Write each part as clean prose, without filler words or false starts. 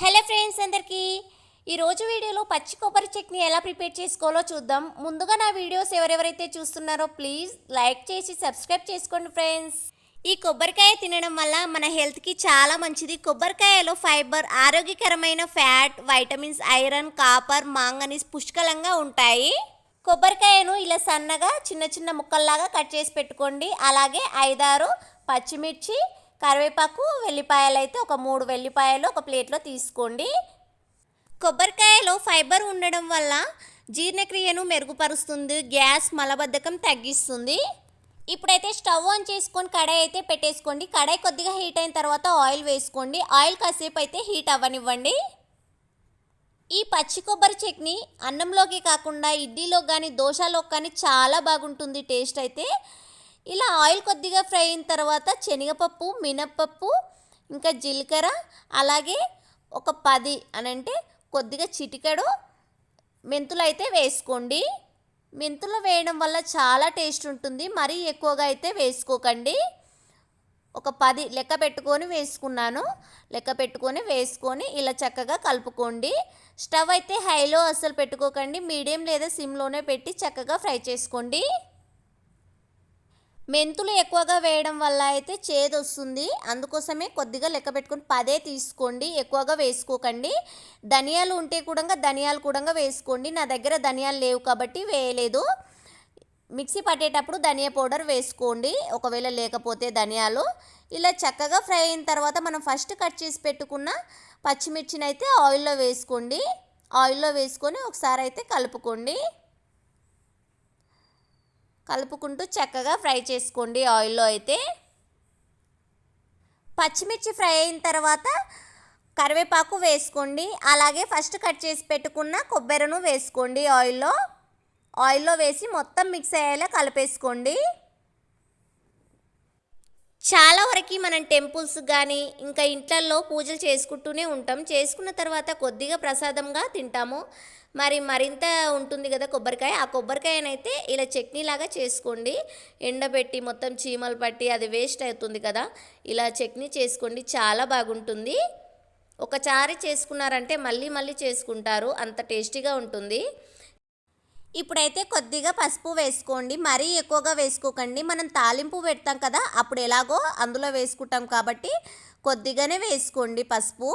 Hello friends అందరికీ ఈరోజు వీడియోలో పచ్చి కొబ్బరి చట్నీ ఎలా ప్రిపేర్ చేసుకోవాలో చూద్దాం. ముందుగా నా వీడియోస్ ఎవరెవరైతే చూస్తున్నారో ప్లీజ్ లైక్ చేసి సబ్స్క్రైబ్ చేసుకోండి ఫ్రెండ్స్. ఈ కొబ్బరికాయ తినడం వల్ల మన హెల్త్కి చాలా మంచిది. కొబ్బరికాయలో ఫైబర్, ఆరోగ్యకరమైన fat, vitamins, iron, copper, manganese పుష్కలంగా ఉంటాయి. కొబ్బరికాయను ఇలా సన్నగా చిన్న చిన్న ముక్కల్లాగా కట్ చేసి పెట్టుకోండి. అలాగే 5-6 పచ్చిమిర్చి, కరివేపాకు, వెల్లిపాయలు అయితే ఒక 3 వెల్లిపాయలు ఒక ప్లేట్లో తీసుకోండి. కొబ్బరికాయలో ఫైబర్ ఉండడం వల్ల జీర్ణక్రియను మెరుగుపరుస్తుంది, గ్యాస్, మలబద్ధకం తగ్గిస్తుంది. ఇప్పుడైతే స్టవ్ ఆన్ చేసుకొని కడాయి అయితే పెట్టేసుకోండి. కడాయి కొద్దిగా హీట్ అయిన తర్వాత ఆయిల్ వేసుకోండి. ఆయిల్ కాసేపు అయితే హీట్ అవ్వనివ్వండి. ఈ పచ్చి కొబ్బరి చట్నీ అన్నంలోకి కాకుండా ఇడ్లీలో కానీ దోశలో కానీ చాలా బాగుంటుంది టేస్ట్ అయితే. ఇలా ఆయిల్ కొద్దిగా ఫ్రై అయిన తర్వాత శనగపప్పు, మినప్పప్పు, ఇంకా జీలకర్ర, అలాగే ఒక 10 అనంటే కొద్దిగా చిటికెడు మెంతులు అయితే వేసుకోండి. మెంతులు వేయడం వల్ల చాలా టేస్ట్ ఉంటుంది. మరీ ఎక్కువగా అయితే వేసుకోకండి. ఒక 10 లెక్క పెట్టుకొని వేసుకున్నాను. లెక్క పెట్టుకొని వేసుకొని ఇలా చక్కగా కలుపుకోండి. స్టవ్ అయితే హైలో అస్సలు పెట్టుకోకండి. మీడియం లేదా సిమ్లోనే పెట్టి చక్కగా ఫ్రై చేసుకోండి. మెంతులు ఎక్కువగా వేయడం వల్ల అయితే చేదు వస్తుంది. అందుకోసమే కొద్దిగా లెక్క పెట్టుకొని 10 తీసుకోండి, ఎక్కువగా వేసుకోకండి. ధనియాలు ఉంటే కూడా ధనియాలు కూడా వేసుకోండి. నా దగ్గర ధనియాలు లేవు కాబట్టి వేయలేదు. మిక్సీ పట్టేటప్పుడు ధనియా పౌడర్ వేసుకోండి ఒకవేళ లేకపోతే ధనియాలు. ఇలా చక్కగా ఫ్రై అయిన తర్వాత మనం ఫస్ట్ కట్ చేసి పెట్టుకున్న పచ్చిమిర్చిని అయితే ఆయిల్లో వేసుకోండి. ఆయిల్లో వేసుకొని ఒకసారి అయితే కలుపుకోండి. కలుపుకుంటూ చక్కగా ఫ్రై చేసుకోండి ఆయిల్లో అయితే. పచ్చిమిర్చి ఫ్రై అయిన తర్వాత కరివేపాకు వేసుకోండి. అలాగే ఫస్ట్ కట్ చేసి పెట్టుకున్న కొబ్బరిను వేసుకోండి ఆయిల్లో వేసి మొత్తం మిక్స్ అయ్యేలా కలిపేసుకోండి. చాలా వరకు మనం టెంపుల్స్ కానీ ఇంకా ఇంట్లల్లో పూజలు చేసుకుంటూనే ఉంటాం. చేసుకున్న తర్వాత కొద్దిగా ప్రసాదంగా తింటాము. మరింత ఉంటుంది కదా కొబ్బరికాయ. ఆ కొబ్బరికాయనైతే ఇలా చట్నీలాగా చేసుకోండి. ఎండబెట్టి మొత్తం చీమలు పట్టి అది వేస్ట్ అవుతుంది కదా. ఇలా చట్నీ చేసుకోండి, చాలా బాగుంటుంది. ఒకసారి చేసుకున్నారంటే మళ్ళీ మళ్ళీ చేసుకుంటారు, అంత టేస్టీగా ఉంటుంది. ఇప్పుడైతే కొద్దిగా పసుపు వేసుకోండి. మరీ ఎక్కువగా వేసుకోకండి. మనం తాలింపు పెడతాం కదా, అప్పుడు ఎలాగో అందులో వేసుకుంటాం కాబట్టి కొద్దిగానే వేసుకోండి పసుపు.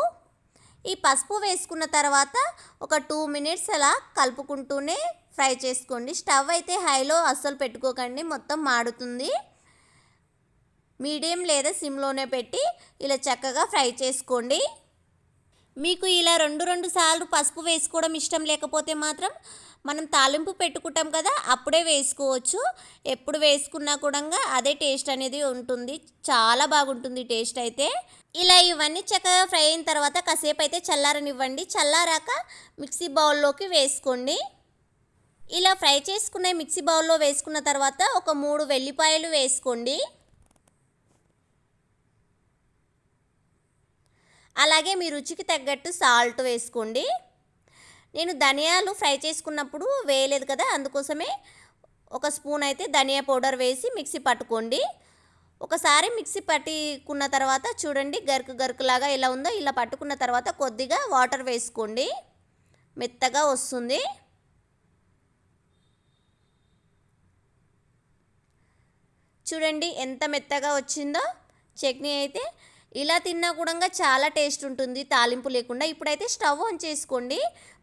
ఈ పసుపు వేసుకున్న తర్వాత ఒక 2 మినిట్స్ అలా కలుపుకుంటూనే ఫ్రై చేసుకోండి. స్టవ్ అయితే హైలో అస్సలు పెట్టుకోకండి, మొత్తం మాడుతుంది. మీడియం లేదా సిమ్లోనే పెట్టి ఇలా చక్కగా ఫ్రై చేసుకోండి. మీకు ఇలా 2 సార్లు పసుపు వేసుకోవడం ఇష్టం లేకపోతే మాత్రం మనం తాలింపు పెట్టుకుంటాం కదా, అప్పుడే వేసుకోవచ్చు. ఎప్పుడు వేసుకున్నా కూడా అదే టేస్ట్ అనేది ఉంటుంది. చాలా బాగుంటుంది టేస్ట్ అయితే. ఇలా ఇవన్నీ చక్కగా ఫ్రై అయిన తర్వాత కాసేపు అయితే చల్లారనివ్వండి. చల్లారాక మిక్సీ బౌల్లోకి వేసుకోండి. ఇలా ఫ్రై చేసుకునే మిక్సీ బౌల్లో వేసుకున్న తర్వాత ఒక 3 వెల్లిపాయలు వేసుకోండి. అలాగే మీ రుచికి తగ్గట్టు సాల్ట్ వేసుకోండి. నేను ధనియాలు ఫ్రై చేసుకున్నప్పుడు వేయలేదు కదా, అందుకోసమే ఒక స్పూన్ అయితే ధనియా పౌడర్ వేసి మిక్సీ పట్టుకోండి. ఒకసారి మిక్సీ పట్టుకున్న తర్వాత చూడండి గరుకులాగా ఎలా ఉందో. ఇలా పట్టుకున్న తర్వాత కొద్దిగా వాటర్ వేసుకోండి, మెత్తగా వస్తుంది. చూడండి ఎంత మెత్తగా వచ్చిందో చట్నీ అయితే. ఇలా తిన్నా కూడా చాలా టేస్ట్ ఉంటుంది తాలింపు లేకుండా. ఇప్పుడైతే స్టవ్ ఆన్ చేసుకోండి.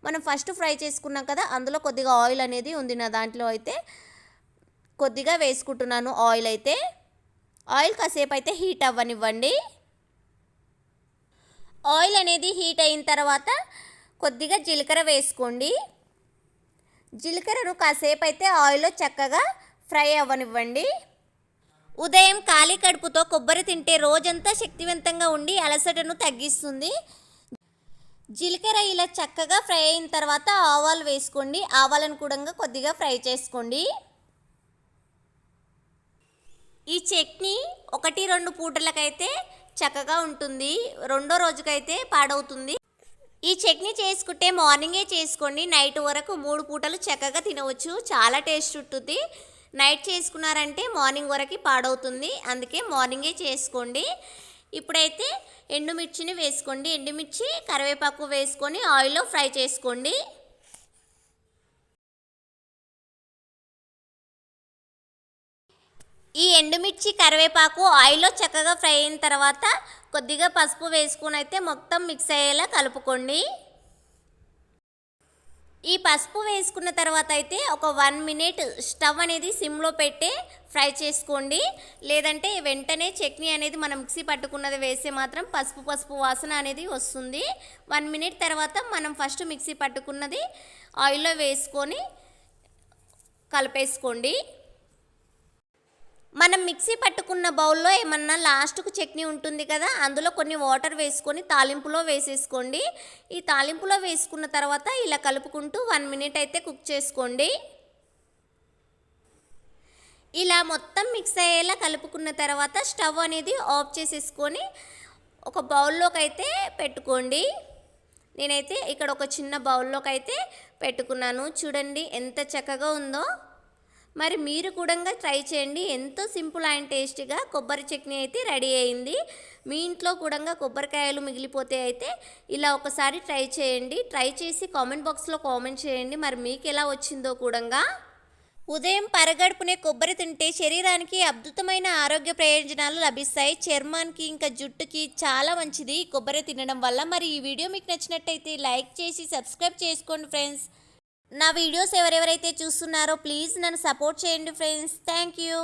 మనం ఫస్ట్ ఫ్రై చేసుకున్నాం కదా, అందులో కొద్దిగా ఆయిల్ అనేది ఉంది. నా దాంట్లో అయితే కొద్దిగా వేసుకుంటున్నాను ఆయిల్ అయితే. ఆయిల్ కాసేపు అయితే హీట్ అవ్వనివ్వండి. ఆయిల్ అనేది హీట్ అయిన తర్వాత కొద్దిగా జీలకర్ర వేసుకోండి. జీలకర్రను కాసేపు అయితే ఆయిల్లో చక్కగా ఫ్రై అవ్వనివ్వండి. ఉదయం ఖాళీ కడుపుతో కొబ్బరి తింటే రోజంతా శక్తివంతంగా ఉండి అలసటను తగ్గిస్తుంది. జీలకర్ర ఇలా చక్కగా ఫ్రై అయిన తర్వాత ఆవాలు వేసుకోండి. ఆవాలను కూడా కొద్దిగా ఫ్రై చేసుకోండి. ఈ చట్నీ 1-2 పూటలకైతే చక్కగా ఉంటుంది, రెండో రోజుకైతే పాడవుతుంది. ఈ చట్నీ చేసుకుంటే మార్నింగే చేసుకోండి. నైట్ వరకు 3 పూటలు చక్కగా తినవచ్చు, చాలా టేస్ట్ ఉంటుంది. నైట్ చేసుకున్నారంటే మార్నింగ్ వరకు పాడవుతుంది, అందుకే మార్నింగే చేసుకోండి. ఇప్పుడైతే ఎండుమిర్చిని వేసుకోండి. ఎండుమిర్చి కరివేపాకు వేసుకొని ఆయిల్లో ఫ్రై చేసుకోండి. ఈ ఎండుమిర్చి కరివేపాకు ఆయిల్లో చక్కగా ఫ్రై అయిన తర్వాత కొద్దిగా పసుపు వేసుకొని అయితే మొత్తం మిక్స్ అయ్యేలా కలుపుకోండి. ఈ పసుపు వేసుకున్న తర్వాత అయితే ఒక 1 మినిట్ స్టవ్ అనేది సిమ్లో పెట్టి ఫ్రై చేసుకోండి. లేదంటే వెంటనే చట్నీ అనేది మనం మిక్సీ పట్టుకున్నది వేస్తే మాత్రం పసుపు వాసన అనేది వస్తుంది. 1 మినిట్ తర్వాత మనం ఫస్ట్ మిక్సీ పట్టుకున్నది ఆయిల్లో వేసుకొని కలిపేసుకోండి. మనం మిక్సీ పట్టుకున్న బౌల్లో ఏమన్నా లాస్ట్కు చట్నీ ఉంటుంది కదా, అందులో కొన్ని వాటర్ వేసుకొని తాలింపులో వేసేసుకోండి. ఈ తాలింపులో వేసుకున్న తర్వాత ఇలా కలుపుకుంటూ 1 మినిట్ అయితే కుక్ చేసుకోండి. ఇలా మొత్తం మిక్స్ అయ్యేలా కలుపుకున్న తర్వాత స్టవ్ అనేది ఆఫ్ చేసేసుకొని ఒక బౌల్లోకి అయితే పెట్టుకోండి. నేనైతే ఇక్కడ ఒక చిన్న బౌల్లోకి అయితే పెట్టుకున్నాను. చూడండి ఎంత చక్కగా ఉందో. మరి మీరు కూడా ట్రై చేయండి. ఎంతో సింపుల్ అండ్ టేస్టీగా కొబ్బరి చట్నీ అయితే రెడీ అయింది. మీ ఇంట్లో కూడా కొబ్బరికాయలు మిగిలిపోతే అయితే ఇలా ఒకసారి ట్రై చేయండి. ట్రై చేసి కామెంట్ బాక్స్లో కామెంట్ చేయండి మరి మీకు ఎలా వచ్చిందో కూడా. ఉదయం పరగడుపునే కొబ్బరి తింటే శరీరానికి అద్భుతమైన ఆరోగ్య ప్రయోజనాలు లభిస్తాయి. చర్మానికి ఇంకా జుట్టుకి చాలా మంచిది కొబ్బరి తినడం వల్ల. మరి ఈ వీడియో మీకు నచ్చినట్టయితే లైక్ చేసి సబ్స్క్రైబ్ చేసుకోండి ఫ్రెండ్స్. నా వీడియోస్ ఎవరెవరైతే చూస్తున్నారో ప్లీజ్ నన్ను సపోర్ట్ చేయండి ఫ్రెండ్స్. Thank you.